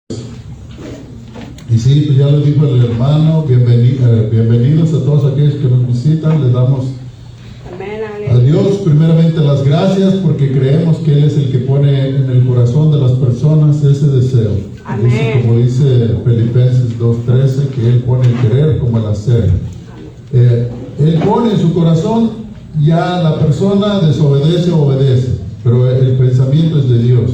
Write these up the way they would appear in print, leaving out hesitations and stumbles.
Y sí, pues ya lo dijo el hermano, bienvenidos a todos aquellos que nos visitan. Les damos a Dios primeramente las gracias porque creemos que Él es el que pone en el corazón de las personas ese deseo. Dice, como dice Filipenses 2:13, que Él pone el querer como el hacer. Él pone en su corazón, ya la persona desobedece o obedece, pero el pensamiento es de Dios.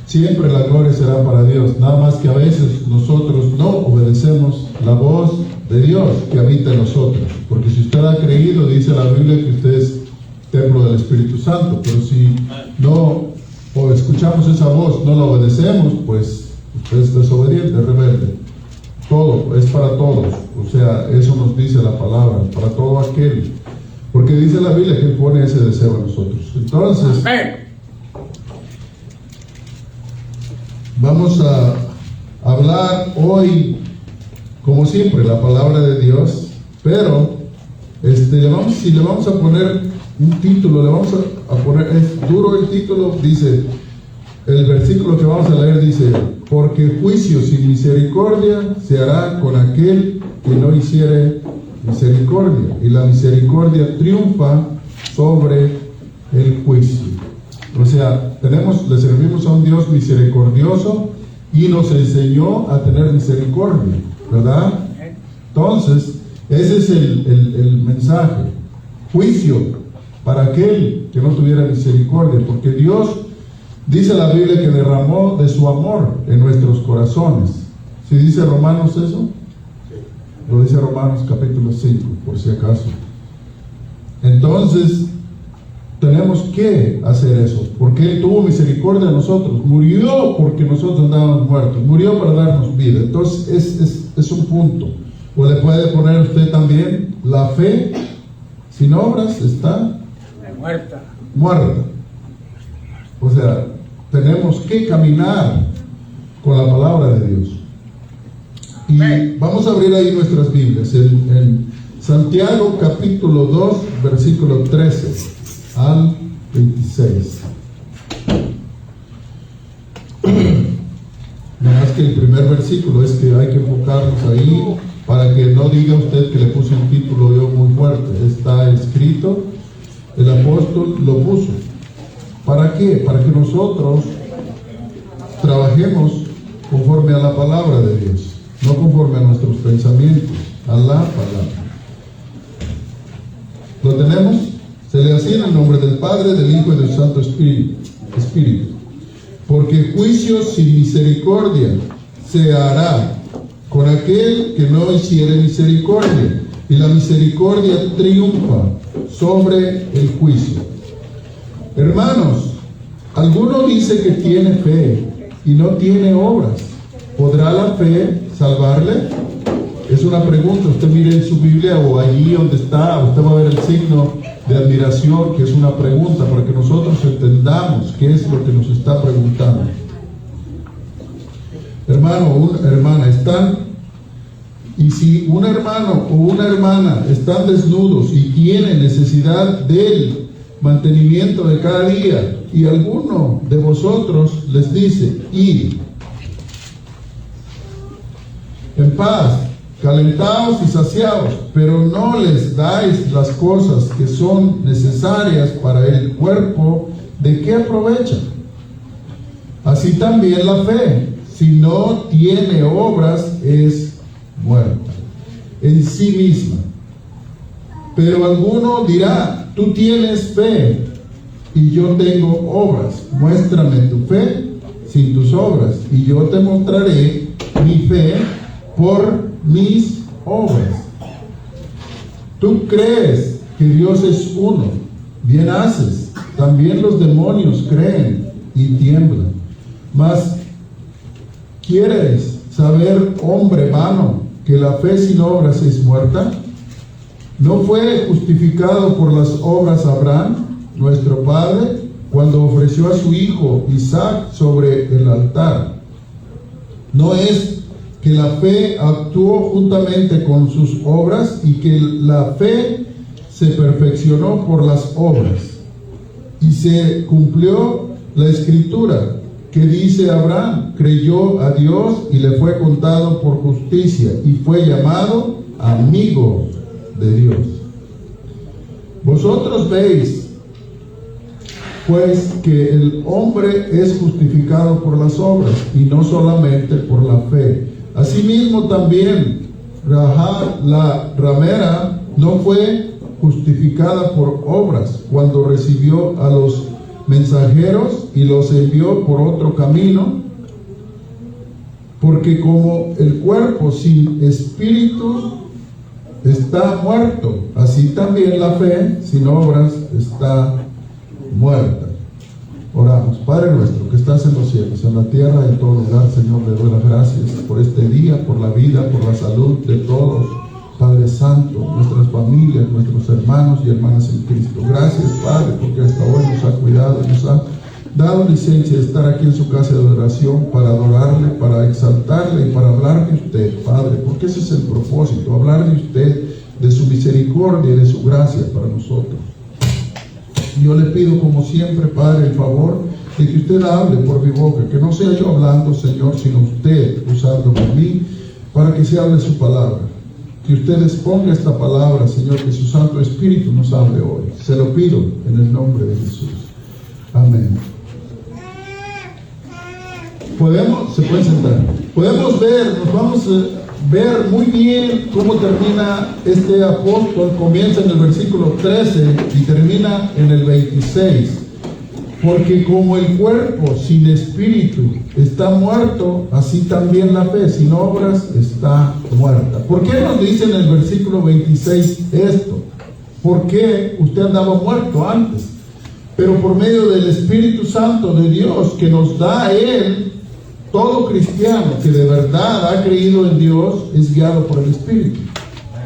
Siempre la gloria será para Dios, nada más que a veces nosotros no obedecemos la voz de Dios que habita en nosotros, porque si usted ha creído, dice la Biblia que usted es templo del Espíritu Santo, pero si no o escuchamos esa voz, no la obedecemos, pues usted es desobediente, rebelde. Todo, es para todos, o sea, eso nos dice la palabra, para todo aquel, porque dice la Biblia que Él pone ese deseo en nosotros. Entonces, vamos a hablar hoy, como siempre, la palabra de Dios, pero si le vamos a poner un título, le vamos a poner, es duro el título, dice, el versículo que vamos a leer dice, porque juicio sin misericordia se hará con aquel que no hiciere misericordia, y la misericordia triunfa sobre el juicio. O sea, le servimos a un Dios misericordioso y nos enseñó a tener misericordia, ¿verdad? Entonces, ese es el mensaje. Juicio para aquel que no tuviera misericordia, porque Dios, dice la Biblia, que derramó de su amor en nuestros corazones. ¿Sí dice Romanos eso? Lo dice Romanos capítulo 5, por si acaso. Entonces, tenemos que hacer eso, porque Él tuvo misericordia de nosotros, murió porque nosotros andábamos muertos, murió para darnos vida. Entonces es un punto. O le puede poner usted también, la fe sin obras está muerta. O sea, tenemos que caminar con la palabra de Dios. Y vamos a abrir ahí nuestras Biblias en Santiago capítulo 2 versículo 13 al 26. Nada más que el primer versículo es que hay que enfocarnos ahí para que no diga usted que le puse un título yo muy fuerte. Está escrito, el apóstol lo puso. ¿Para qué? Para que nosotros trabajemos conforme a la palabra de Dios, no conforme a nuestros pensamientos, a la palabra. ¿Lo tenemos? Se le hacía en el nombre del Padre, del Hijo y del Santo Espíritu. Porque juicio sin misericordia se hará con aquel que no hiciere misericordia, y la misericordia triunfa sobre el juicio. Hermanos, alguno dice que tiene fe y no tiene obras. ¿Podrá la fe salvarle? Es una pregunta. Usted mire en su Biblia o allí donde está, usted va a ver el signo de admiración, que es una pregunta, para que nosotros entendamos qué es lo que nos está preguntando. Hermano o hermana, y si un hermano o una hermana están desnudos y tienen necesidad del mantenimiento de cada día, y alguno de vosotros les dice, id en paz, calentaos y saciaos, pero no les dais las cosas que son necesarias para el cuerpo, ¿de qué aprovecha? Así también la fe, si no tiene obras, es muerta en sí misma. Pero alguno dirá, tú tienes fe y yo tengo obras. Muéstrame tu fe sin tus obras, y yo te mostraré mi fe por mis obras. Tú crees que Dios es uno, bien haces. También los demonios creen y tiemblan. Mas, ¿quieres saber, hombre vano, que la fe sin obras es muerta? ¿No fue justificado por las obras Abraham, nuestro padre, cuando ofreció a su hijo Isaac sobre el altar? ¿No es que la fe actuó juntamente con sus obras, y que la fe se perfeccionó por las obras? Y se cumplió la escritura: ¿Qué dice Abraham? Creyó a Dios y le fue contado por justicia y fue llamado amigo de Dios. Vosotros veis pues que el hombre es justificado por las obras y no solamente por la fe. Asimismo también Rahab la ramera no fue justificada por obras cuando recibió a los mensajeros y los envió por otro camino, porque como el cuerpo sin espíritu está muerto, así también la fe sin obras está muerta. Oramos. Padre nuestro que estás en los cielos, en la tierra, en todo lugar, Señor, le doy las gracias por este día, por la vida, por la salud de todos, Padre Santo, nuestras familias, nuestros hermanos y hermanas en Cristo. Gracias, Padre, porque hasta hoy nos ha cuidado, nos ha dado licencia de estar aquí en su casa de adoración para adorarle, para exaltarle y para hablar de usted, Padre, porque ese es el propósito, hablar de usted, de su misericordia y de su gracia para nosotros. Yo le pido, como siempre, Padre, el favor de que usted hable por mi boca, que no sea yo hablando, Señor, sino usted usando por mí para que se hable su palabra. Que usted exponga esta palabra, Señor, que su Santo Espíritu nos hable hoy. Se lo pido en el nombre de Jesús. Amén. Se pueden sentar. Podemos ver, nos vamos a ver muy bien cómo termina este apóstol. Comienza en el versículo 13 y termina en el 26. Porque como el cuerpo sin espíritu está muerto, así también la fe sin obras está muerta. ¿Por qué nos dice en el versículo 26 esto? Porque usted andaba muerto antes, pero por medio del Espíritu Santo de Dios que nos da a Él, todo cristiano que de verdad ha creído en Dios es guiado por el Espíritu.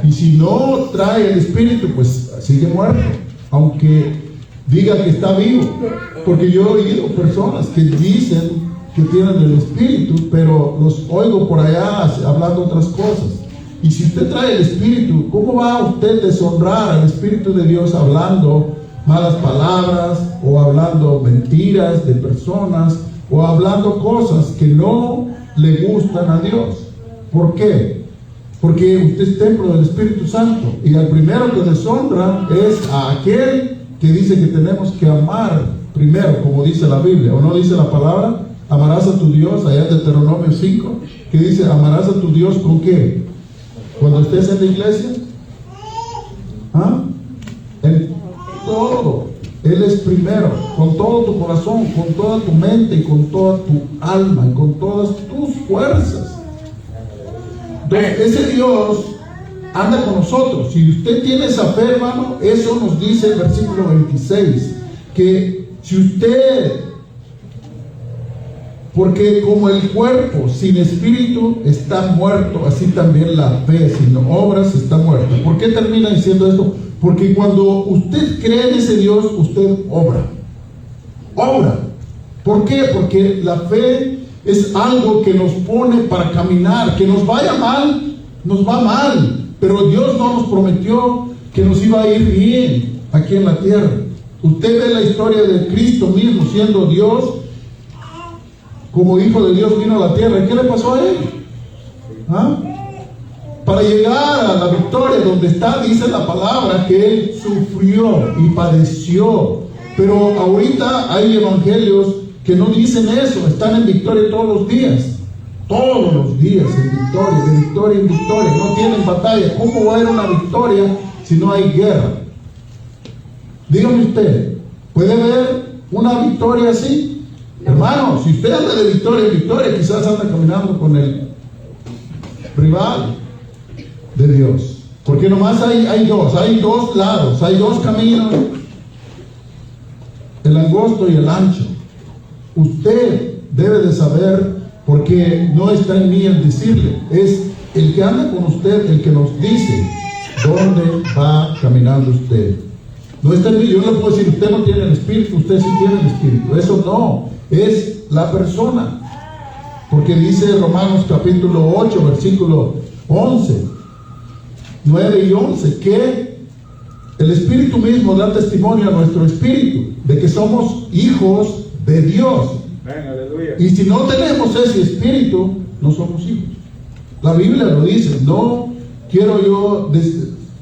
Y si no trae el Espíritu, pues sigue muerto, aunque diga que está vivo. Porque yo he oído personas que dicen que tienen el Espíritu, pero los oigo por allá hablando otras cosas. Y si usted trae el Espíritu, ¿cómo va usted a deshonrar al Espíritu de Dios hablando malas palabras o hablando mentiras de personas o hablando cosas que no le gustan a Dios? ¿Por qué? Porque usted es templo del Espíritu Santo y al primero que deshonra es a aquel que dice que tenemos que amar primero, como dice la Biblia, o no dice la palabra, amarás a tu Dios, allá en Deuteronomio 5, que dice, amarás a tu Dios ¿con qué? Cuando estés en la iglesia, en todo, Él es primero, con todo tu corazón, con toda tu mente y con toda tu alma y con todas tus fuerzas. Entonces, ese Dios anda con nosotros. Si usted tiene esa fe, hermano, eso nos dice el versículo 26, que si usted, porque como el cuerpo sin espíritu está muerto, así también la fe sin obras está muerta. ¿Por qué termina diciendo esto? Porque cuando usted cree en ese Dios, usted obra. Obra. ¿Por qué? Porque la fe es algo que nos pone para caminar. Que nos vaya mal, nos va mal. Pero Dios no nos prometió que nos iba a ir bien aquí en la tierra. Usted ve la historia de Cristo mismo siendo Dios, como hijo de Dios vino a la tierra. ¿Y qué le pasó a Él? Para llegar a la victoria donde está, dice la palabra que Él sufrió y padeció. Pero ahorita hay evangelios que no dicen eso, están en victoria todos los días. Todos los días en victoria, de victoria en victoria, no tienen batalla. ¿Cómo va a haber una victoria si no hay guerra? Dígame usted, ¿puede haber una victoria así? Hermano, si usted anda de victoria en victoria, quizás anda caminando con el rival de Dios. Porque nomás hay dos lados, hay dos caminos, el angosto y el ancho. Usted debe de saber, porque no está en mí el decirle, es el que anda con usted el que nos dice dónde va caminando usted. No está en mí. Yo le puedo decir, usted no tiene el Espíritu, usted sí tiene el Espíritu. Eso no, es la persona. Porque dice Romanos capítulo 8, versículo 11, 9 y 11, que el Espíritu mismo da testimonio a nuestro espíritu de que somos hijos de Dios. Y si no tenemos ese espíritu, no somos hijos. La Biblia lo dice. No quiero yo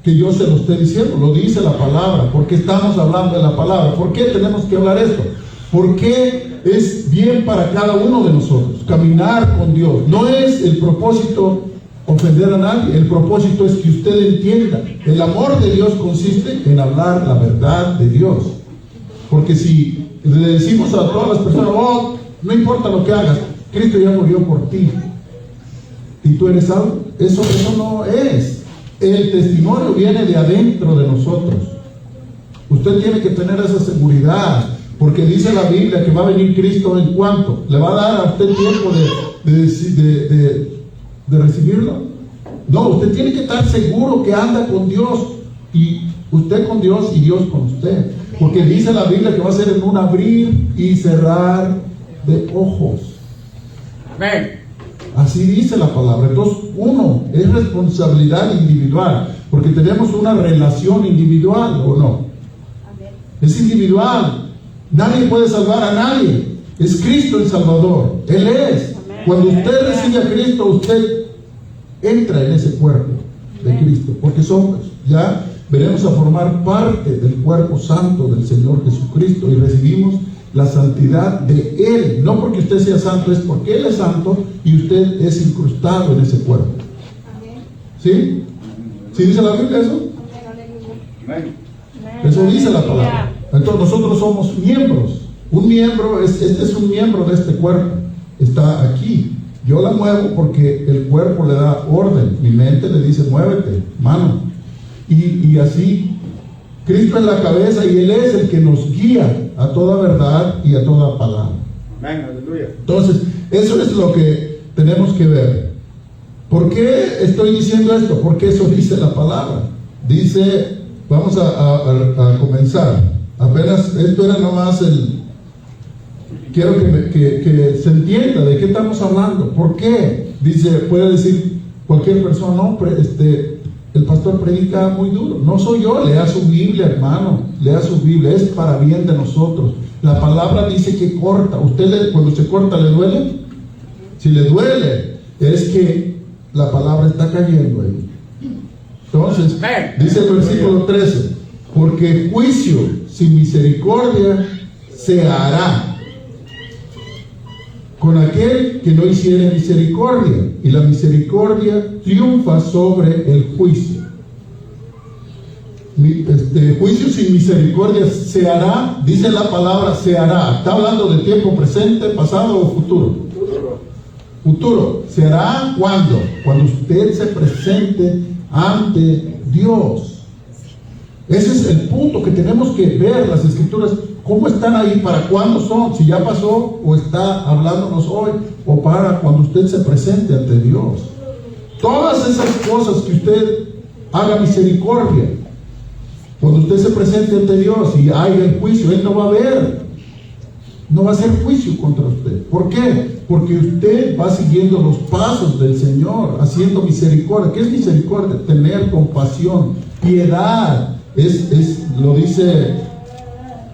que yo se lo esté diciendo, lo dice la palabra. Porque estamos hablando de la palabra. ¿Por qué tenemos que hablar esto? Porque es bien para cada uno de nosotros caminar con Dios. No es el propósito ofender a nadie. El propósito es que usted entienda. El amor de Dios consiste en hablar la verdad de Dios. Porque si le decimos a todas las personas, oh, no importa lo que hagas, Cristo ya murió por ti y tú eres salvo, eso no es. El testimonio viene de adentro de nosotros. Usted tiene que tener esa seguridad, porque dice la Biblia que va a venir Cristo en cuanto le va a dar a usted tiempo de recibirlo. No, usted tiene que estar seguro que anda con Dios, y usted con Dios y Dios con usted, porque dice la Biblia que va a ser en un abrir y cerrar de ojos. Amén. Así dice la palabra. Entonces, uno, es responsabilidad individual, porque tenemos una relación individual, ¿o no? Es individual. Nadie puede salvar a nadie. Es Cristo el Salvador. Él es. Cuando usted recibe a Cristo, usted entra en ese cuerpo de Cristo, porque somos, ya veremos a formar parte del cuerpo santo del Señor Jesucristo, y recibimos la santidad de Él. No porque usted sea santo, es porque Él es santo y usted es incrustado en ese cuerpo. ¿Sí? ¿Sí dice la Biblia eso? Eso dice la palabra. Entonces nosotros somos miembros. Un miembro, este es un miembro de este cuerpo. Está aquí. Yo la muevo porque el cuerpo le da orden. Mi mente le dice, muévete, mano. Y así, Cristo es la cabeza y Él es el que nos guía a toda verdad y a toda palabra. Amén, aleluya. Entonces, eso es lo que tenemos que ver. ¿Por qué estoy diciendo esto? Porque eso dice la palabra. Dice, vamos a comenzar. Apenas, esto era nomás quiero que se entienda de qué estamos hablando. ¿Por qué? Dice, puede decir cualquier persona, no, el pastor predica muy duro. No soy yo, lea su Biblia, hermano, lea su Biblia, es para bien de nosotros. La palabra dice que corta. ¿Usted cuando se corta le duele? Si le duele, es que la palabra está cayendo ahí. Entonces, dice el versículo 13, porque juicio sin misericordia se hará con aquel que no hiciere misericordia, y la misericordia triunfa sobre el juicio. Juicio sin misericordia se hará, dice la palabra se hará. ¿Está hablando de tiempo presente, pasado o futuro? Futuro. ¿Se hará cuándo? Cuando usted se presente ante Dios. Ese es el punto que tenemos que ver. Las escrituras, ¿cómo están ahí? ¿Para cuándo son? Si ya pasó o está hablándonos hoy, o para cuando usted se presente ante Dios. Todas esas cosas que usted haga misericordia, cuando usted se presente ante Dios y haya el juicio, Él no va a ver, no va a hacer juicio contra usted. ¿Por qué? Porque usted va siguiendo los pasos del Señor, haciendo misericordia. ¿Qué es misericordia? Tener compasión, piedad. Lo dice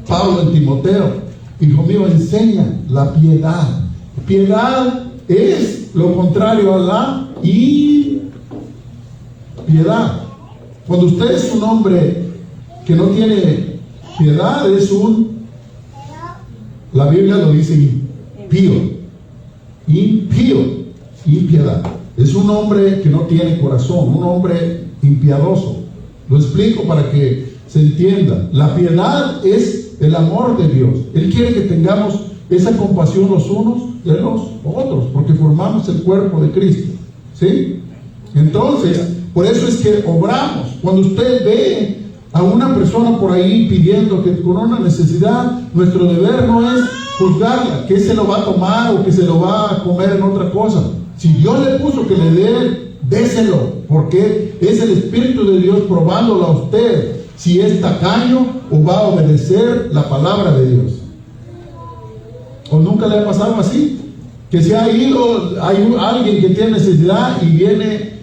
Pablo en Timoteo, hijo mío, enseña la piedad. Piedad es lo contrario a la impiedad. Cuando usted es un hombre que no tiene piedad, la Biblia lo dice impiedad. Es un hombre que no tiene corazón, un hombre impiadoso. Lo explico para que se entienda. La piedad es el amor de Dios. Él quiere que tengamos esa compasión los unos de los otros, porque formamos el cuerpo de Cristo. ¿Sí? Entonces, por eso es que obramos. Cuando usted ve a una persona por ahí pidiendo que con una necesidad, nuestro deber no es juzgarla, que se lo va a tomar o que se lo va a comer en otra cosa. Si Dios le puso que le dé, déselo, porque es el Espíritu de Dios probándolo a usted, si es tacaño o va a obedecer la palabra de Dios. ¿O nunca le ha pasado así? Que se ha ido, hay alguien que tiene necesidad y viene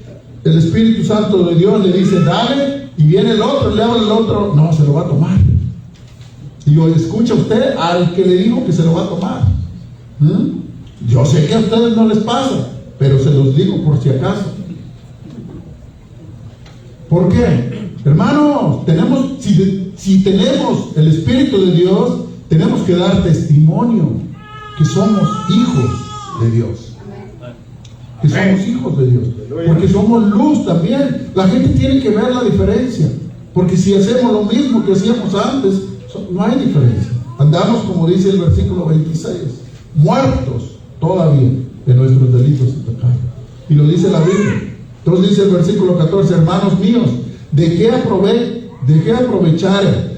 el Espíritu Santo de Dios, le dice dale, y viene el otro, le habla el otro, no, se lo va a tomar. Y escucha usted al que le dijo que se lo va a tomar. Yo sé que a ustedes no les pasa, pero se los digo por si acaso. ¿Por qué? Hermanos, si tenemos el Espíritu de Dios, tenemos que dar testimonio que somos hijos de Dios. Que somos hijos de Dios. Porque somos luz también. La gente tiene que ver la diferencia. Porque si hacemos lo mismo que hacíamos antes, no hay diferencia. Andamos, como dice el versículo 26, muertos todavía de nuestros delitos y pecados. Y lo dice la Biblia. Entonces dice el versículo 14, hermanos míos, ¿de qué aprovechar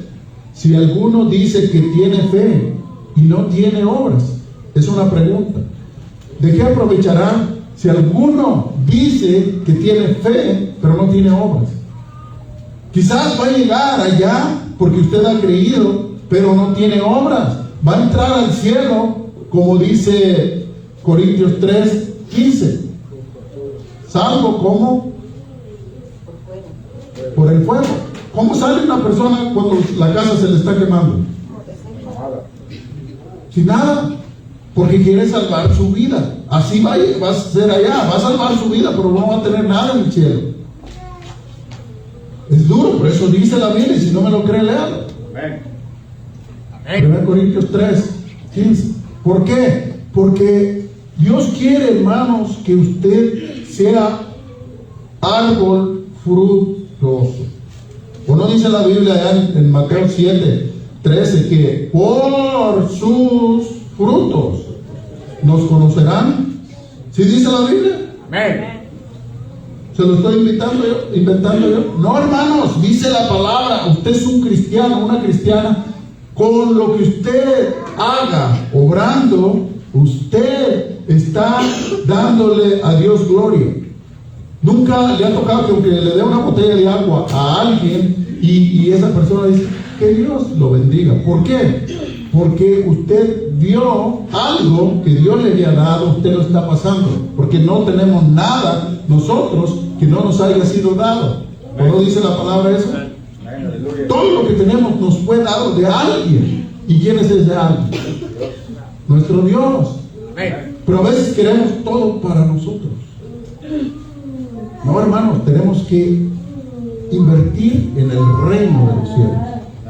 si alguno dice que tiene fe y no tiene obras? Es una pregunta. ¿De qué aprovechará si alguno dice que tiene fe pero no tiene obras? Quizás va a llegar allá porque usted ha creído, pero no tiene obras. Va a entrar al cielo, como dice Corintios 3:15. Salvo como por el fuego. ¿Cómo sale una persona cuando la casa se le está quemando? Sin nada, porque quiere salvar su vida. Así va a ser allá, va a salvar su vida, pero no va a tener nada en el cielo. Es duro, por eso dice la Biblia, y si no me lo cree, léalo. 1 Corintios 3:15. ¿Por qué? Porque Dios quiere, hermanos, que usted sea árbol fructuoso. ¿O no dice la Biblia allá en Mateo 7:13 que por sus frutos nos conocerán? ¿Sí dice la Biblia? Amén. ¿Se lo estoy inventando yo? No, hermanos, dice la palabra. Usted es un cristiano, una cristiana. Con lo que usted haga, obrando, usted está dándole a Dios gloria. Nunca le ha tocado que aunque le dé una botella de agua a alguien y esa persona dice, que Dios lo bendiga. ¿Por qué? Porque usted dio algo que Dios le había dado, usted lo está pasando. Porque no tenemos nada nosotros que no nos haya sido dado. ¿No dice la palabra eso? Todo lo que tenemos nos fue dado de alguien. ¿Y quién es ese alguien? Nuestro Dios. Pero a veces queremos todo para nosotros. No, hermanos, tenemos que invertir en el reino de los cielos.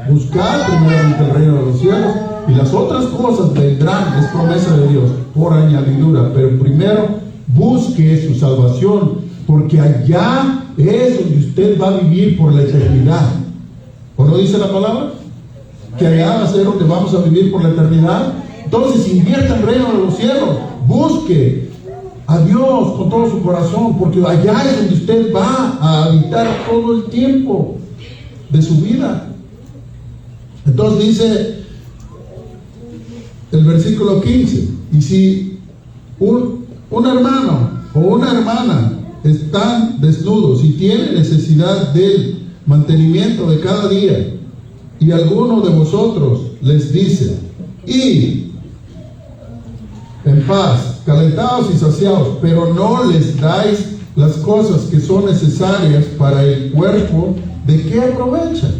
Buscar primeramente el reino de los cielos y las otras cosas vendrán, es promesa de Dios, por añadidura. Pero primero busque su salvación, porque allá es donde usted va a vivir por la eternidad. ¿O no dice la palabra? Que allá va a ser donde vamos a vivir por la eternidad. Entonces invierta en el reino de los cielos, busque a Dios con todo su corazón, porque allá es donde usted va a habitar todo el tiempo de su vida. Entonces dice el versículo 15, y si un hermano o una hermana están desnudos y tienen necesidad del mantenimiento de cada día, y alguno de vosotros les dice, id en paz, calentados y saciados, pero no les dais las cosas que son necesarias para el cuerpo, ¿de qué aprovechan?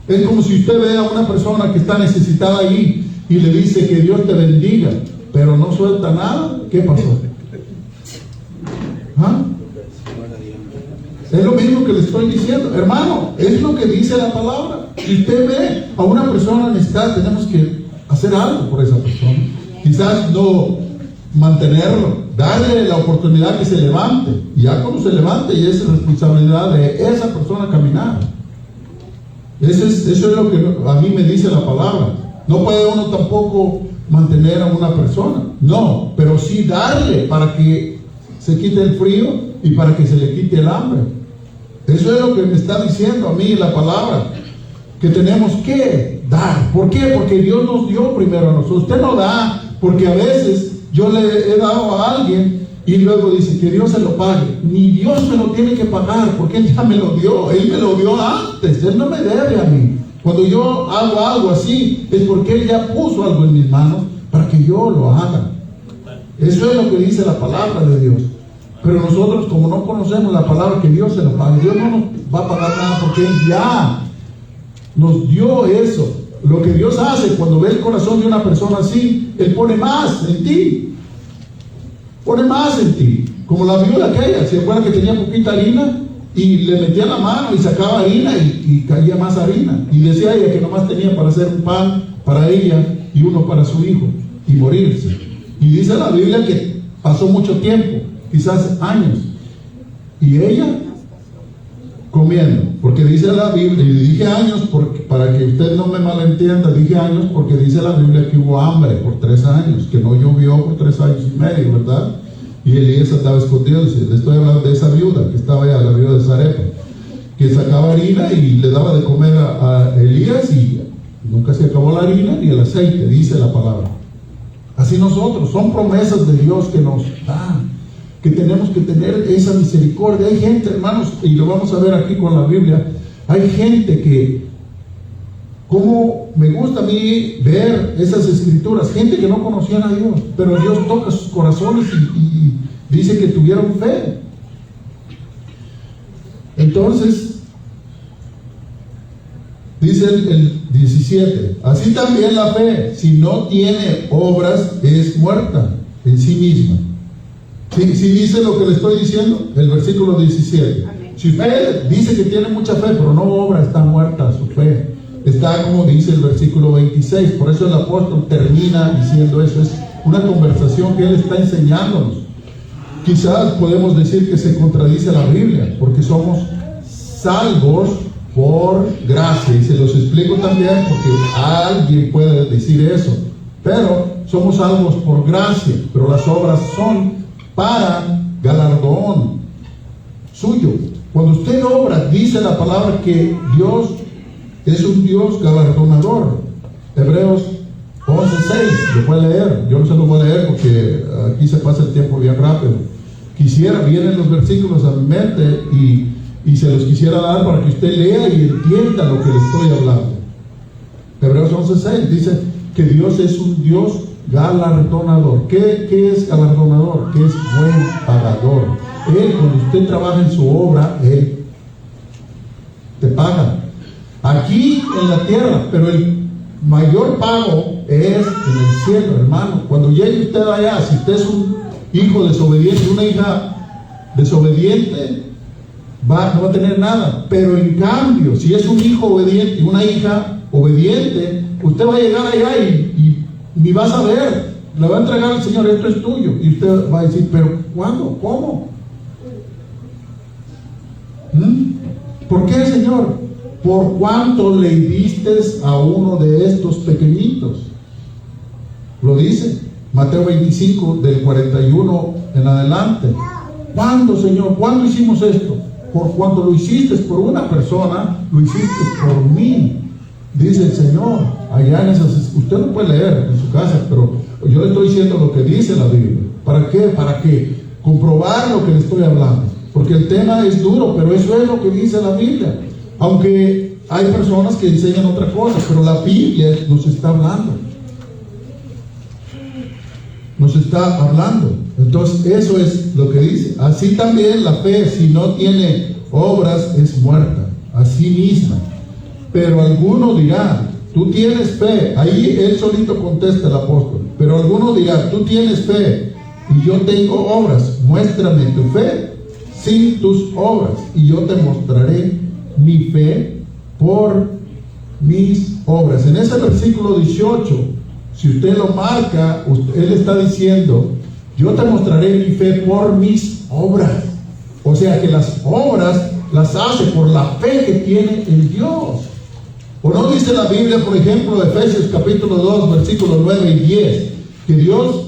Es como si usted ve a una persona que está necesitada ahí y le dice que Dios te bendiga, pero no suelta nada. ¿Qué pasó? ¿Ah? Es lo mismo que le estoy diciendo, hermano, es lo que dice la palabra. Si usted ve a una persona necesitada, tenemos que hacer algo por esa persona. Quizás no mantenerlo, darle la oportunidad que se levante, y ya cuando se levante, y es responsabilidad de esa persona caminar. Eso es lo que a mí me dice la palabra. No puede uno tampoco mantener a una persona, no, pero sí darle para que se quite el frío y para que se le quite el hambre. Eso es lo que me está diciendo a mí la palabra, que tenemos que dar. ¿Por qué? Porque Dios nos dio primero a nosotros. Usted no da porque a veces yo le he dado a alguien y luego dice que Dios se lo pague. Ni Dios me lo tiene que pagar, porque Él ya me lo dio. Él me lo dio antes, Él no me debe a mí. Cuando yo hago algo así, es porque Él ya puso algo en mis manos para que yo lo haga. Eso es lo que dice la palabra de Dios. Pero nosotros, como no conocemos la palabra, que Dios se lo pague, Dios no nos va a pagar nada, porque Él ya nos dio eso. lo que Dios hace cuando ve el corazón de una persona así, Él pone más en ti. Pone más en ti. Como la viuda aquella, ¿se acuerdan que tenía poquita harina? Y le metía la mano y sacaba harina y caía más harina. Y decía ella que nomás tenía para hacer un pan para ella y uno para su hijo y morirse. Y dice la Biblia que pasó mucho tiempo, quizás años. Y ella comiendo, porque dice la Biblia, y dije años porque, para que usted no me malentienda, dije años porque dice la Biblia que hubo hambre por 3 años, que no llovió por 3 años y medio, ¿verdad? Y Elías andaba escondiéndose. Le estoy hablando de esa viuda que estaba allá, la viuda de Sarepta, que sacaba harina y le daba de comer a Elías, y nunca se acabó la harina ni el aceite, dice la palabra. Así nosotros, son promesas de Dios que nos dan, que tenemos que tener esa misericordia. Hay gente, hermanos, y lo vamos a ver aquí con la Biblia, hay gente que, como me gusta a mí ver esas escrituras, gente que no conocían a Dios, pero Dios toca sus corazones y dice que tuvieron fe. Entonces, dice el 17, así también la fe, si no tiene obras, es muerta en sí misma. Si dice lo que le estoy diciendo, el versículo 17. Amén. Si usted dice que tiene mucha fe, pero no obra, está muerta su fe. Está como dice el versículo 26. Por eso el apóstol termina diciendo eso. Es una conversación que él está enseñándonos. Quizás podemos decir que se contradice la Biblia, porque somos salvos por gracia. Y se los explico también porque alguien puede decir eso. Pero somos salvos por gracia, pero las obras son para galardón suyo. Cuando usted obra, dice la palabra que Dios es un Dios galardonador. Hebreos 11:6, lo puede leer. Yo no se lo voy a leer porque aquí se pasa el tiempo bien rápido. Vienen los versículos a mi mente y se los quisiera dar para que usted lea y entienda lo que le estoy hablando. Hebreos 11:6 dice que Dios es un Dios galardonador. ¿Qué es galardonador? Que es buen pagador. Él, cuando usted trabaja en su obra, Él te paga aquí en la tierra, pero el mayor pago es en el cielo, hermano. Cuando llegue usted allá, si usted es un hijo desobediente, una hija desobediente, no va a tener nada. Pero en cambio, si es un hijo obediente, una hija obediente, usted va a llegar allá y ni va a saber, le va a entregar al Señor, esto es tuyo, y usted va a decir, pero ¿cuándo? ¿Cómo? ¿Por qué, Señor? ¿Por cuánto le diste a uno de estos pequeñitos? Lo dice Mateo 25 del 41 en adelante. ¿Cuándo, Señor? ¿Cuándo hicimos esto? Por cuanto lo hiciste por una persona, lo hiciste por mí, dice el Señor. Allá en esas, usted lo puede leer en su casa, pero yo le estoy diciendo lo que dice la Biblia. ¿Para qué? Para que comprobar lo que le estoy hablando, porque el tema es duro, pero eso es lo que dice la Biblia. Aunque hay personas que enseñan otra cosa, pero la Biblia nos está hablando. Nos está hablando. Entonces eso es lo que dice. Así también la fe, si no tiene obras, es muerta a sí misma. Pero alguno dirá, tú tienes fe. Ahí él solito contesta el apóstol. Pero alguno dirá, tú tienes fe y yo tengo obras. Muéstrame tu fe sin tus obras y yo te mostraré mi fe por mis obras. En ese versículo 18, si usted lo marca, él está diciendo, yo te mostraré mi fe por mis obras. O sea que las obras las hace por la fe que tiene en Dios. ¿O no dice la Biblia, por ejemplo, Efesios capítulo 2, versículos 9 y 10, que Dios,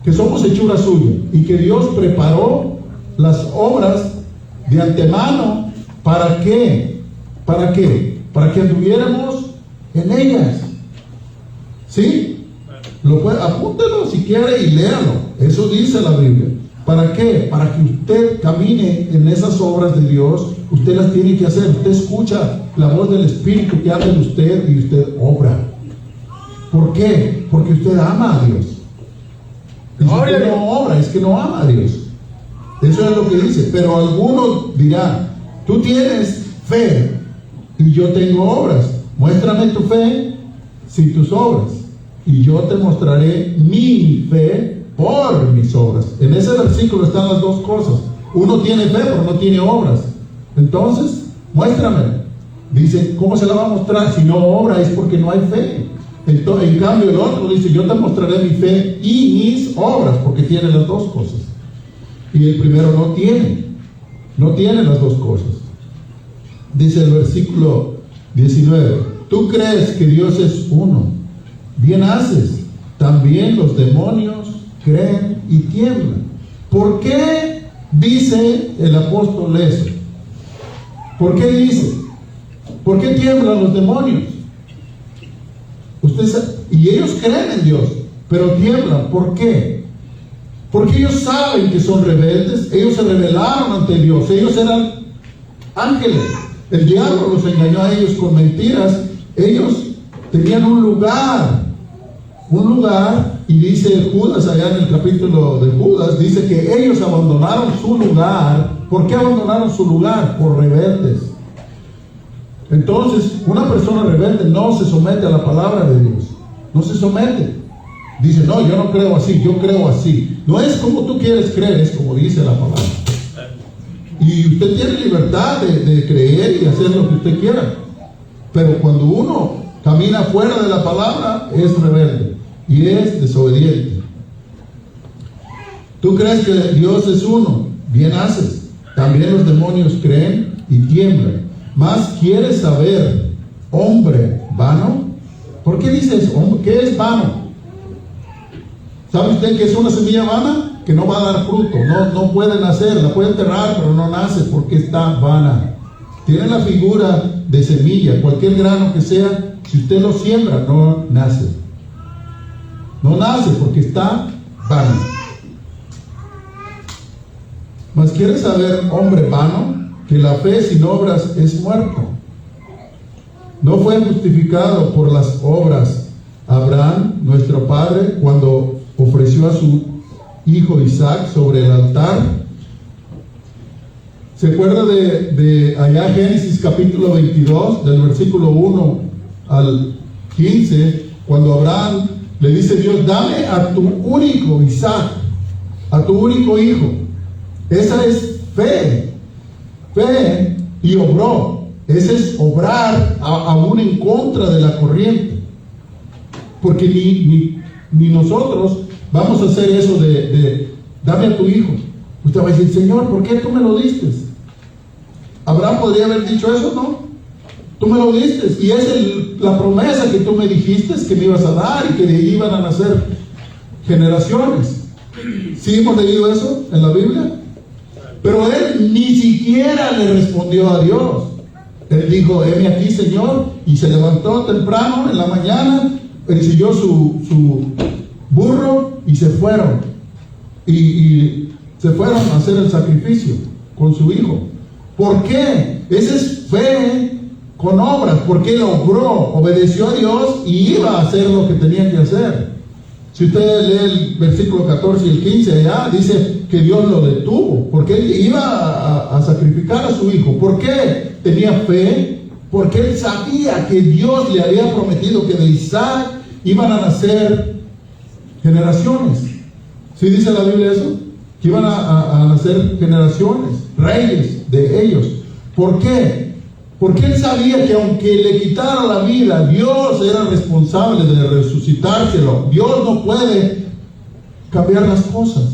que somos hechura suya, y que Dios preparó las obras de antemano? ¿Para qué? ¿Para qué? Para que anduviéramos en ellas. ¿Sí? Apúntelo si quiere y léalo. Eso dice la Biblia. ¿Para qué? Para que usted camine en esas obras de Dios. Usted las tiene que hacer. Usted escucha la voz del Espíritu que habla en usted y usted obra. ¿Por qué? Porque usted ama a Dios. Y si usted no obra, es que no ama a Dios. Eso es lo que dice. Pero alguno dirá, tú tienes fe y yo tengo obras. Muéstrame tu fe sin tus obras, y yo te mostraré mi fe por mis obras. En ese versículo están las dos cosas. Uno tiene fe, pero no tiene obras. Entonces, muéstrame. Dice, ¿cómo se la va a mostrar? Si no obra es porque no hay fe. Entonces, en cambio el otro dice, yo te mostraré mi fe y mis obras, porque tiene las dos cosas. Y el primero no tiene las dos cosas. Dice el versículo 19, tú crees que Dios es uno, bien haces. También los demonios creen y tiemblan. ¿Por qué dice el apóstol eso? ¿Por qué dice? ¿Por qué tiemblan los demonios? Y ellos creen en Dios, pero tiemblan. ¿Por qué? Porque ellos saben que son rebeldes. Ellos se rebelaron ante Dios. Ellos eran ángeles. El diablo los engañó a ellos con mentiras. Ellos tenían un lugar, y dice Judas allá en el capítulo de Judas, dice que ellos abandonaron su lugar. ¿Por qué abandonaron su lugar? Por rebeldes. Entonces, una persona rebelde no se somete a la palabra de Dios. No se somete. Dice, no, yo no creo así, yo creo así. No es como tú quieres creer, es como dice la palabra. Y usted tiene libertad de creer y hacer lo que usted quiera. Pero cuando uno camina fuera de la palabra, es rebelde y es desobediente. Tú crees que Dios es uno, bien haces. También los demonios creen y tiemblan. Más quieres saber, hombre vano. ¿Por qué dices, qué es vano? ¿Sabe usted que es una semilla vana? Que no va a dar fruto, no puede nacer, la puede enterrar, pero no nace porque está vana. Tiene la figura de semilla, cualquier grano que sea, si usted lo siembra, no nace. No nace porque está vano. Mas quieres saber, hombre vano, que la fe sin obras es muerto. No fue justificado por las obras Abraham, nuestro padre, cuando ofreció a su hijo Isaac sobre el altar. ¿Se acuerda de allá Génesis capítulo 22, del versículo 1 al 15, cuando Abraham le dice Dios, dame a tu único Isaac, a tu único hijo? Esa es fe y obró. Ese es obrar aún en contra de la corriente, porque ni nosotros vamos a hacer eso de dame a tu hijo. Usted va a decir, Señor, ¿por qué tú me lo diste? Abraham podría haber dicho eso, ¿no? Tú me lo diste y es la promesa que tú me dijiste que me ibas a dar y que de ahí iban a nacer generaciones. ¿Sí hemos leído eso en la Biblia? Pero él ni siquiera le respondió a Dios. Él dijo, heme aquí, Señor, y se levantó temprano en la mañana, persiguió su burro y se fueron. Y se fueron a hacer el sacrificio con su hijo. ¿Por qué? Esa es fe con obras, porque él obró, obedeció a Dios y iba a hacer lo que tenía que hacer. Si usted lee el versículo 14 y el 15 allá, dice que Dios lo detuvo, porque él iba a sacrificar a su hijo. ¿Por qué? Tenía fe, porque él sabía que Dios le había prometido que de Isaac iban a nacer generaciones. ¿Sí dice la Biblia eso? Que iban a nacer generaciones, reyes de ellos. ¿Por qué? Porque él sabía que aunque le quitara la vida, Dios era responsable de resucitárselo. Dios no puede cambiar las cosas.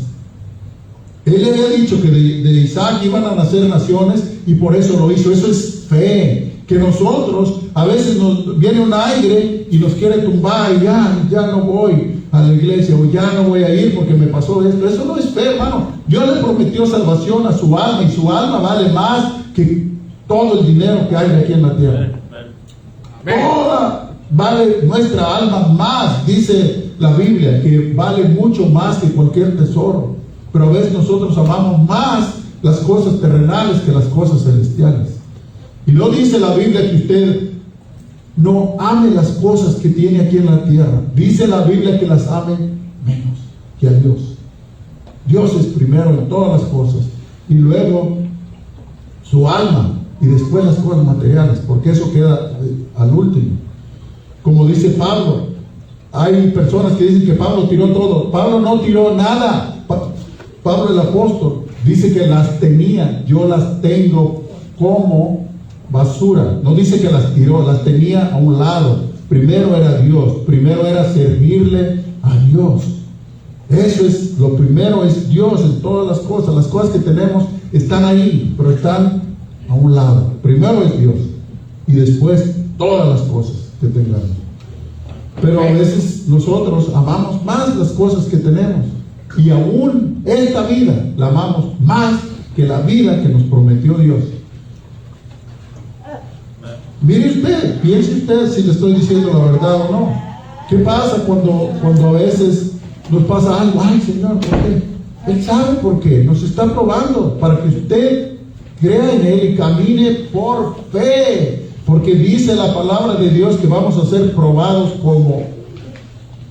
Él le había dicho que de Isaac iban a nacer naciones y por eso lo hizo. Eso es fe. Que nosotros a veces nos viene un aire y nos quiere tumbar y ya no voy a la iglesia o ya no voy a ir porque me pasó esto. Eso no es fe, hermano. Dios le prometió salvación a su alma y su alma vale más que todo el dinero que hay aquí en la tierra. Toda vale nuestra alma más, dice la Biblia, que vale mucho más que cualquier tesoro. Pero a veces nosotros amamos más las cosas terrenales que las cosas celestiales. Y no dice la Biblia que usted no ame las cosas que tiene aquí en la tierra. Dice la Biblia que las ame menos que a Dios. Dios es primero en todas las cosas y luego su alma y después las cosas materiales, porque eso queda al último. Como dice Pablo, hay personas que dicen que Pablo tiró todo. Pablo no tiró nada. Pablo el apóstol dice que las tenía. Yo las tengo como basura. No dice que las tiró, las tenía a un lado. Primero era Dios, primero era servirle a Dios. Eso es, lo primero es Dios en todas las cosas que tenemos están ahí, pero están a un lado. Primero es Dios y después todas las cosas que tengamos. Pero a veces nosotros amamos más las cosas que tenemos y aún esta vida la amamos más que la vida que nos prometió Dios. Mire usted, piense usted si le estoy diciendo la verdad o no. ¿Qué pasa cuando a veces nos pasa algo? Ay, Señor, ¿por qué? Él sabe por qué. Nos está probando para que usted crea en Él y camine por fe. Porque dice la palabra de Dios que vamos a ser probados como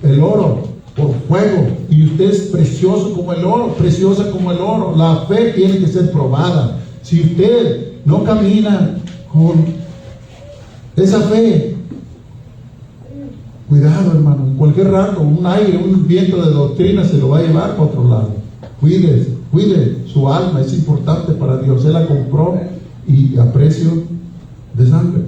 el oro, por fuego. Y usted es precioso como el oro, preciosa como el oro. La fe tiene que ser probada. Si usted no camina con esa fe, cuidado, hermano, en cualquier rato un aire, un viento de doctrina se lo va a llevar para otro lado. Cuide su alma, es importante para Dios. Él la compró y a precio de sangre.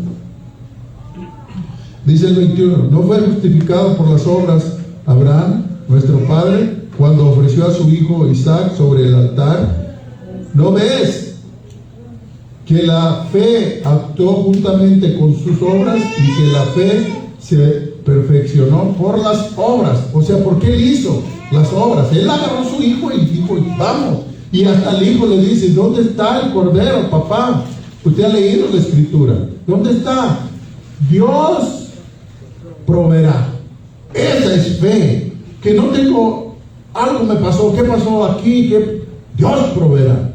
Dice el 21, ¿no fue justificado por las obras Abraham, nuestro padre, cuando ofreció a su hijo Isaac sobre el altar? ¿No ves que la fe actuó juntamente con sus obras y que la fe se perfeccionó por las obras? O sea, ¿por qué él hizo las obras? Él agarró a su hijo y dijo, vamos. Y hasta el hijo le dice, ¿dónde está el cordero, papá? Usted ha leído la escritura. ¿Dónde está? Dios proveerá. Esa es fe. Que no tengo, algo me pasó. ¿Qué pasó aquí? ¿Qué? Dios proveerá.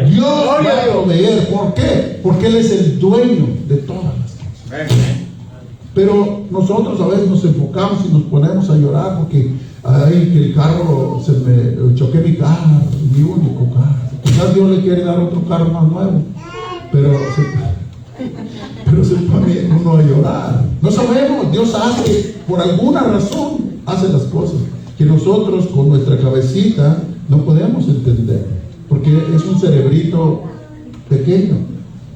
Dios va a proveer. ¿Por qué? Porque Él es el dueño de todas las cosas. Pero nosotros a veces nos enfocamos y nos ponemos a llorar porque ay, que el carro se me choqué, mi carro, mi único carro. Quizás Dios le quiere dar otro carro más nuevo, pero se pone uno a llorar. No sabemos, Dios hace, por alguna razón, hace las cosas que nosotros con nuestra cabecita no podemos entender, porque es un cerebrito pequeño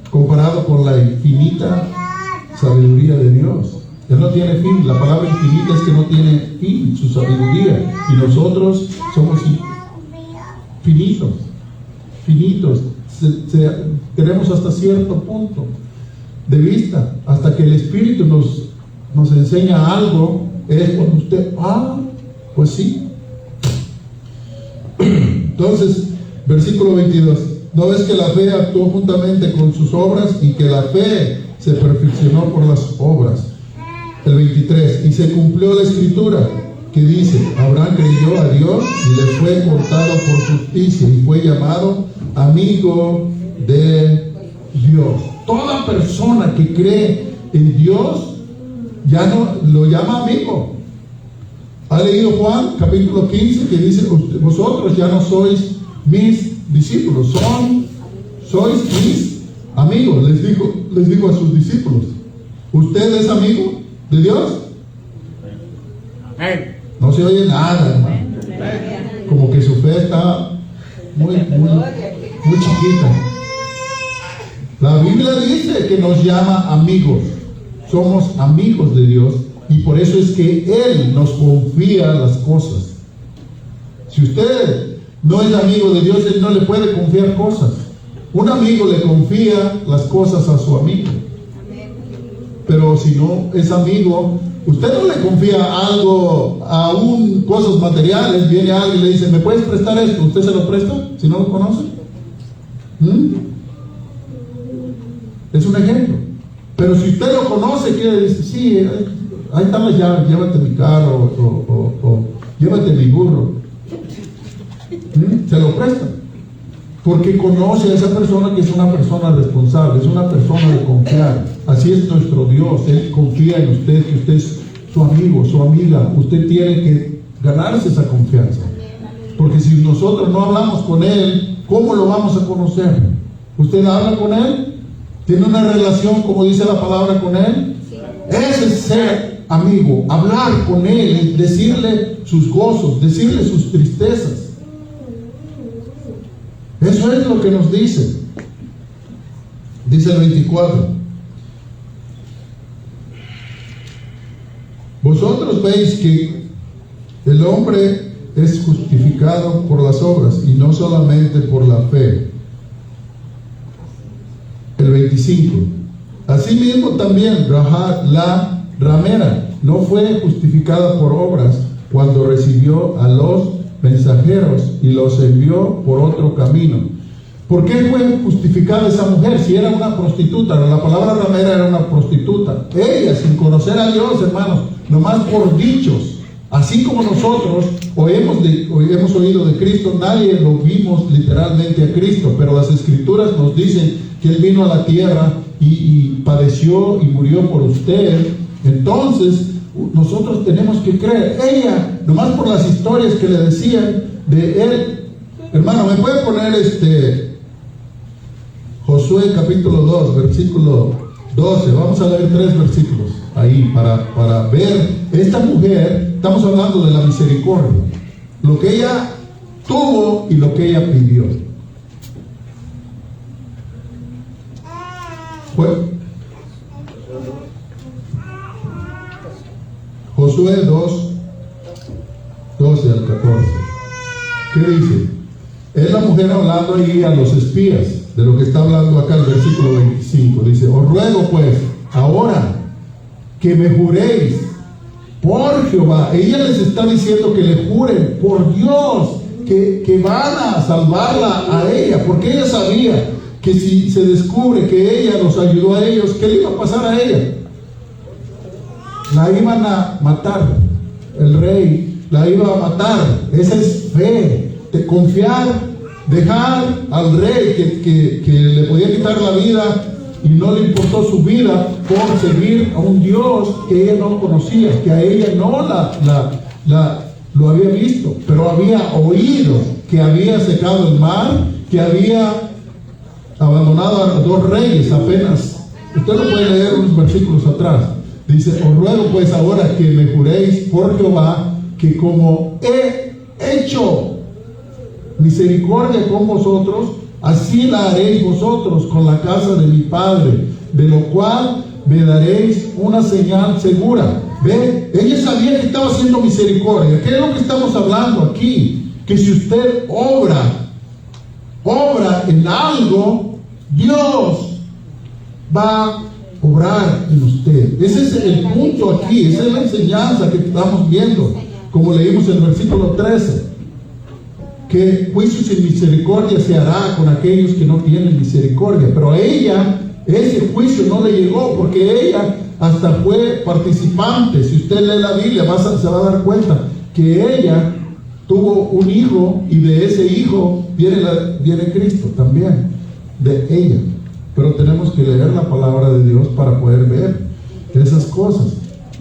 comparado con la infinita sabiduría de Dios. Él no tiene fin. La palabra infinita es que no tiene fin, su sabiduría. Y nosotros somos finitos. Tenemos hasta cierto punto de vista. Hasta que el Espíritu nos enseña algo, es cuando usted, pues sí. Entonces, versículo 22. ¿No ves que la fe actuó juntamente con sus obras y que la fe se perfeccionó por las obras? El 23, y se cumplió la escritura que dice, Abraham creyó a Dios y le fue contado por justicia y fue llamado amigo de Dios. Toda persona que cree en Dios ya no lo llama amigo. ¿Ha leído Juan capítulo 15 que dice, vosotros ya no sois mis discípulos, sois mis amigos? Les digo a sus discípulos, ¿usted es amigo de Dios? No se oye nada, hermano. Como que su fe está muy chiquita. La Biblia dice que nos llama amigos. Somos amigos de Dios y por eso es que Él nos confía las cosas. Si usted no es amigo de Dios, Él no le puede confiar cosas. Un amigo le confía las cosas a su amigo. Pero si no es amigo, usted no le confía algo, aún cosas materiales. Viene alguien y le dice, ¿me puedes prestar esto? ¿Usted se lo presta si no lo conoce? Es un ejemplo. Pero si usted lo conoce, quiere decir, sí, ahí están las llaves, llévate mi carro o llévate mi burro. Se lo presta. Porque conoce a esa persona que es una persona responsable, es una persona de confiar. Así es nuestro Dios. Él confía en usted, que usted es su amigo, su amiga. Usted tiene que ganarse esa confianza. Porque si nosotros no hablamos con Él, ¿cómo lo vamos a conocer? ¿Usted habla con Él? ¿Tiene una relación, como dice la palabra, con Él? Ese es ser amigo, hablar con él, decirle sus gozos, decirle sus tristezas. Eso es lo que nos dice. Dice el 24: vosotros veis que el hombre es justificado por las obras y no solamente por la fe. El 25: asimismo también la ramera no fue justificada por obras cuando recibió a los mensajeros y los envió por otro camino. ¿Por qué fue justificada esa mujer si era una prostituta? La palabra ramera era una prostituta. Ella, sin conocer a Dios, hermanos, nomás por dichos, así como nosotros hoy hemos oído de Cristo, nadie lo vimos literalmente a Cristo, pero las Escrituras nos dicen que Él vino a la tierra y padeció y murió por usted. Entonces nosotros tenemos que creer. Ella, nomás por las historias que le decían de Él. Hermano, ¿me puede poner Josué capítulo 2, versículo 12? Vamos a leer 3 versículos ahí para ver esta mujer. Estamos hablando de la misericordia, lo que ella tuvo y lo que ella pidió. Josué 2, 12 al 14. ¿Qué dice? Es la mujer hablando ahí a los espías, de lo que está hablando acá el versículo 25. Dice: os ruego pues ahora que me juréis por Jehová. Ella les está diciendo que le juren por Dios que van a salvarla a ella, porque ella sabía que si se descubre que ella los ayudó a ellos, ¿qué le iba a pasar a ella? La iban a matar. El rey la iba a matar. Esa es fe, de confiar, dejar al rey que le podía quitar la vida y no le importó su vida por seguir a un Dios que ella no conocía, que a ella no lo había visto, pero había oído que había secado el mar, que había abandonado a 2 reyes apenas. Usted lo puede leer unos versículos atrás. Dice: os ruego pues ahora que me juréis por Jehová, que como he hecho misericordia con vosotros, así la haréis vosotros con la casa de mi padre, de lo cual me daréis una señal segura. ¿Ve? Ella sabía que estaba haciendo misericordia. ¿Qué es lo que estamos hablando aquí? Que si usted obra en algo, Dios va a obrar en usted. Ese es el punto aquí, esa es la enseñanza que estamos viendo, como leímos en el versículo 13, que juicio sin misericordia se hará con aquellos que no tienen misericordia. Pero a ella ese juicio no le llegó, porque ella hasta fue participante. Si usted lee la Biblia se va a dar cuenta que ella tuvo un hijo, y de ese hijo viene Cristo también, de ella. Pero tenemos que leer la palabra de Dios para poder ver esas cosas.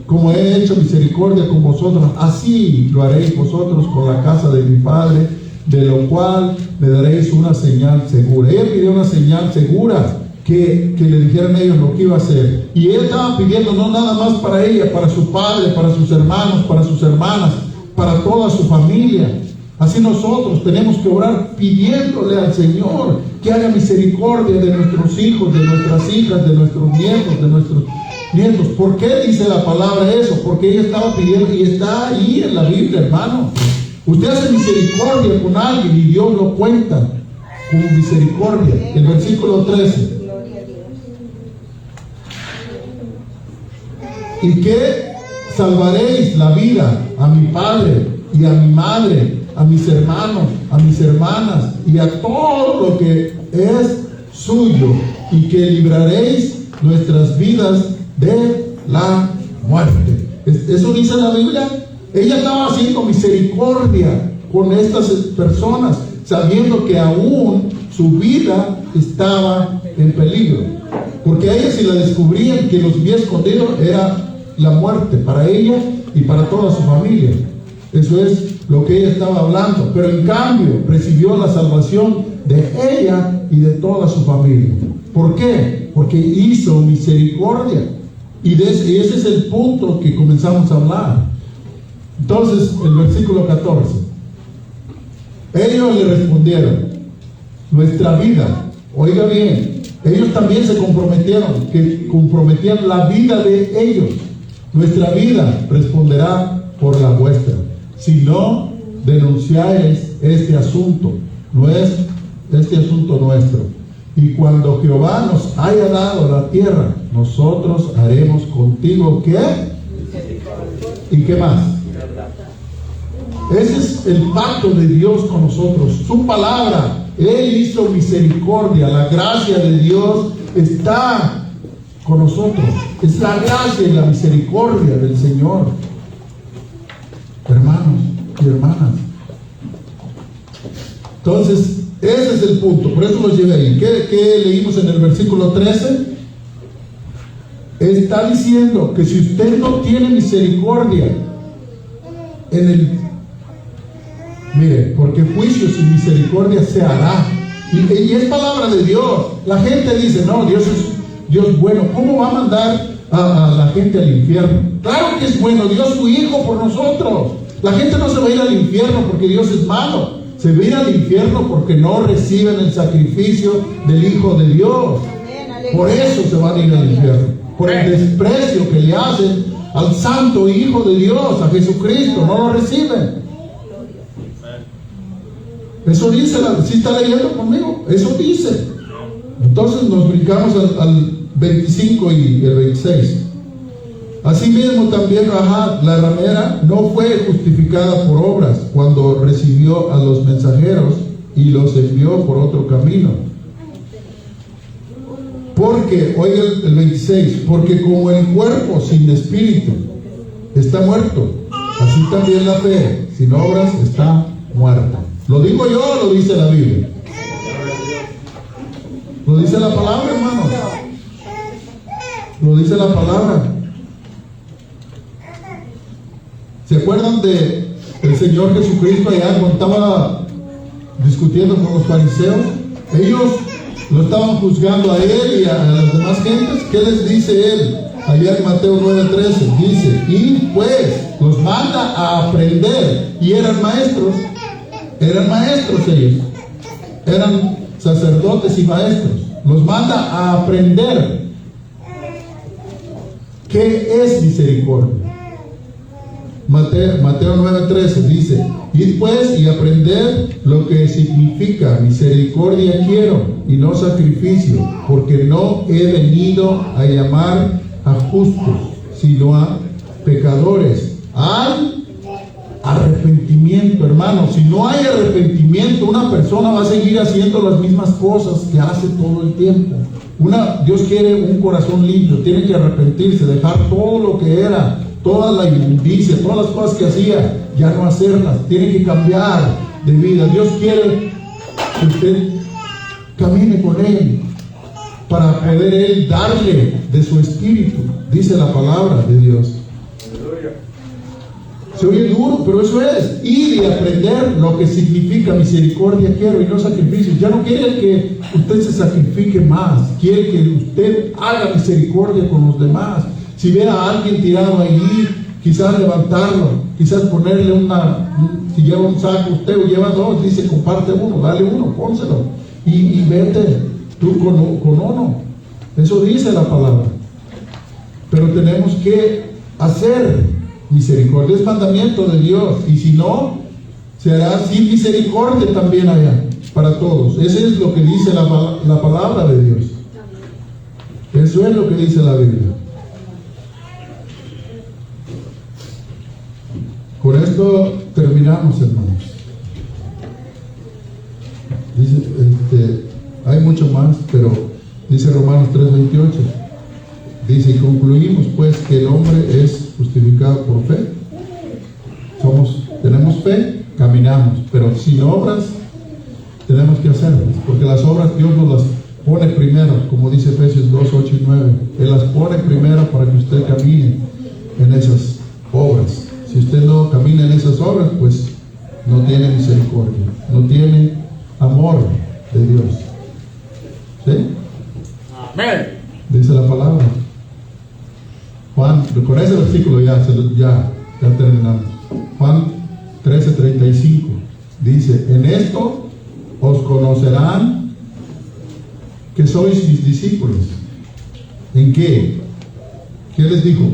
Como he hecho misericordia con vosotros, así lo haréis vosotros con la casa de mi padre, de lo cual me daréis una señal segura. Ella pidió una señal segura, que le dijeran ellos lo que iba a hacer. Y él estaba pidiendo no nada más para ella, para su padre, para sus hermanos, para sus hermanas, para toda su familia. Así nosotros tenemos que orar pidiéndole al Señor que haga misericordia de nuestros hijos, de nuestras hijas, de nuestros nietos. ¿Por qué dice la palabra eso? Porque ella estaba pidiendo, y está ahí en la Biblia, hermano. Usted hace misericordia con alguien y Dios lo cuenta como misericordia. El versículo 13. ¿Y qué? Salvaréis la vida a mi padre y a mi madre, a mis hermanos, a mis hermanas y a todo lo que es suyo, y que libraréis nuestras vidas de la muerte. Eso dice la Biblia. Ella estaba haciendo misericordia con estas personas, sabiendo que aún su vida estaba en peligro, porque a ella, si la descubrían que los había escondido, era la muerte para ella y para toda su familia. Eso es lo que ella estaba hablando. Pero en cambio recibió la salvación de ella y de toda su familia. ¿Por qué? Porque hizo misericordia. Y ese es el punto que comenzamos a hablar. Entonces, el versículo 14. Ellos le respondieron, nuestra vida, oiga bien, ellos también se comprometieron, que comprometían la vida de ellos. Nuestra vida responderá por la vuestra. Si no denunciáis este asunto, no es este asunto nuestro. Y cuando Jehová nos haya dado la tierra, nosotros haremos contigo ¿qué? ¿Y qué más? Ese es el pacto de Dios con nosotros, su palabra. Él hizo misericordia, la gracia de Dios está con nosotros. Es la gracia y la misericordia del Señor. Hermanos y hermanas. Entonces, ese es el punto, por eso lo llevé ahí. ¿Qué leímos en el versículo 13? Está diciendo que si usted no tiene misericordia mire, porque juicio sin misericordia se hará. Y es palabra de Dios. La gente dice, no, Dios es bueno. ¿Cómo va a mandar a la gente al infierno? Claro que es bueno, dio a su Hijo por nosotros. La gente no se va a ir al infierno porque Dios es malo. Se va a ir al infierno porque no reciben el sacrificio del Hijo de Dios. Por eso se van a ir al infierno. Por el desprecio que le hacen al Santo Hijo de Dios, a Jesucristo. No lo reciben. Eso dice, ¿sí está leyendo conmigo? Eso dice. Entonces nos brincamos al 25 y el 26. Asimismo también Rahab, la ramera, no fue justificada por obras cuando recibió a los mensajeros y los envió por otro camino. Porque, oiga el 26, porque como el cuerpo sin espíritu está muerto, así también la fe sin obras está muerta. ¿Lo digo yo o lo dice la Biblia? Lo dice la palabra, hermano. Lo dice la palabra. ¿Se acuerdan de el Señor Jesucristo allá cuando estaba discutiendo con los fariseos? Ellos lo estaban juzgando a él y a las demás gentes. ¿Qué les dice él? Allá en Mateo 9:13 dice, y pues los manda a aprender. Y eran maestros ellos, eran sacerdotes y maestros. Los manda a aprender qué es misericordia. Mateo 9:13 dice, id pues y aprender lo que significa misericordia quiero y no sacrificio, porque no he venido a llamar a justos, sino a pecadores al arrepentimiento. Hermano, si no hay arrepentimiento, una persona va a seguir haciendo las mismas cosas que hace todo el tiempo. Dios quiere un corazón limpio, tiene que arrepentirse, dejar todo lo que era, toda la inmundicia, todas las cosas que hacía, ya no hacerlas, tiene que cambiar de vida. Dios quiere que usted camine con Él para poder Él darle de su espíritu, dice la palabra de Dios. Se oye duro, pero eso es ir y aprender lo que significa misericordia quiero y no sacrificio. Ya no quiere que usted se sacrifique más, quiere que usted haga misericordia con los demás. Si ve a alguien tirado allí, quizás levantarlo, quizás ponerle si lleva un saco usted o lleva dos, dice comparte uno, dale uno, pónselo y vete tú con uno. Eso dice la palabra. Pero tenemos que hacer misericordia, es mandamiento de Dios, y si no, se hará sin misericordia también allá, para todos. Eso es lo que dice la palabra de Dios. Eso es lo que dice la Biblia. Con esto terminamos, hermanos. Dice, hay mucho más, pero dice Romanos 3:28. Dice, y concluimos pues que el hombre es justificado por fe. Tenemos fe, caminamos, pero sin obras tenemos que hacerlas, porque las obras Dios nos las pone primero, como dice Efesios 2:8 y 9. Él las pone primero para que usted camine en esas obras. Si usted no camina en esas obras, pues no tiene misericordia, no tiene amor de Dios. ¿Sí? Amén. Dice la palabra. Juan, con ese versículo ya terminamos. Juan 13:35 dice: en esto os conocerán que sois mis discípulos. ¿En qué? ¿Qué les dijo?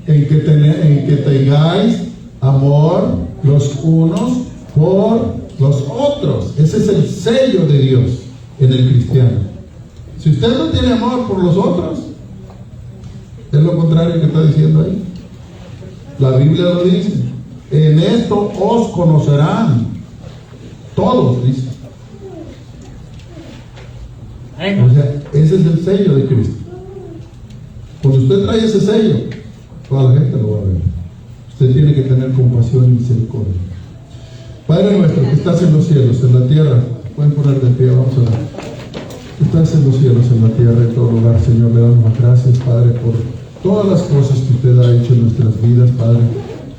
En que tengáis amor los unos por los otros. Ese es el sello de Dios en el cristiano. Si usted no tiene amor por los otros, es lo contrario que está diciendo ahí. La Biblia lo dice: en esto os conocerán todos, dice. O sea, ese es el sello de Cristo. Cuando usted trae ese sello, toda la gente lo va a ver. Usted tiene que tener compasión y misericordia. Padre nuestro que estás en los cielos, en la tierra, pueden poner de pie, vamos a ver. Estás en los cielos, en la tierra, en todo lugar, Señor. Le damos las gracias, Padre, por todas las cosas que usted ha hecho en nuestras vidas, Padre.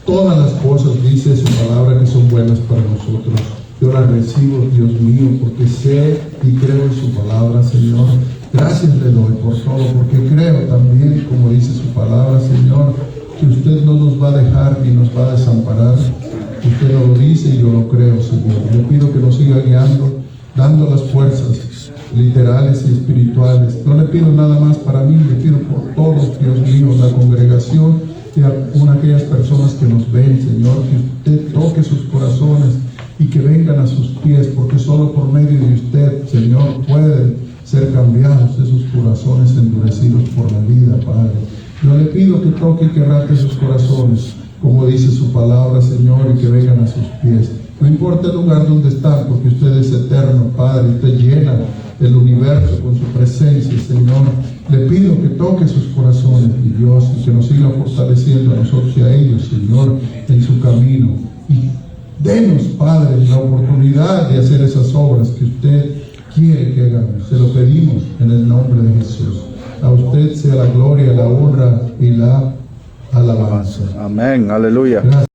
Todas las cosas, dice su palabra, que son buenas para nosotros. Yo las recibo, Dios mío, porque sé y creo en su palabra, Señor. Gracias le doy por todo, porque creo también, como dice su palabra, Señor, que usted no nos va a dejar ni nos va a desamparar. Usted no lo dice y yo lo creo, Señor. Le pido que nos siga guiando, dando las fuerzas literales y espirituales. No le pido nada más para mí, le pido por todos, Dios mío, la congregación y a aquellas personas que nos ven, Señor, que usted toque sus corazones y que vengan a sus pies, porque solo por medio de usted, Señor, pueden ser cambiados esos corazones endurecidos por la vida, Padre. Yo le pido que toque y quebrante sus corazones, como dice su palabra, Señor, y que vengan a sus pies. No importa el lugar donde están, porque usted es eterno, Padre. Usted llena el universo con su presencia, Señor. Le pido que toque sus corazones, mi Dios, y que nos siga fortaleciendo a nosotros y a ellos, Señor, en su camino. Y denos, Padre, la oportunidad de hacer esas obras que usted quiere que hagamos. Se lo pedimos en el nombre de Jesús. A usted sea la gloria, la honra y la alabanza. Amén, aleluya. Gracias.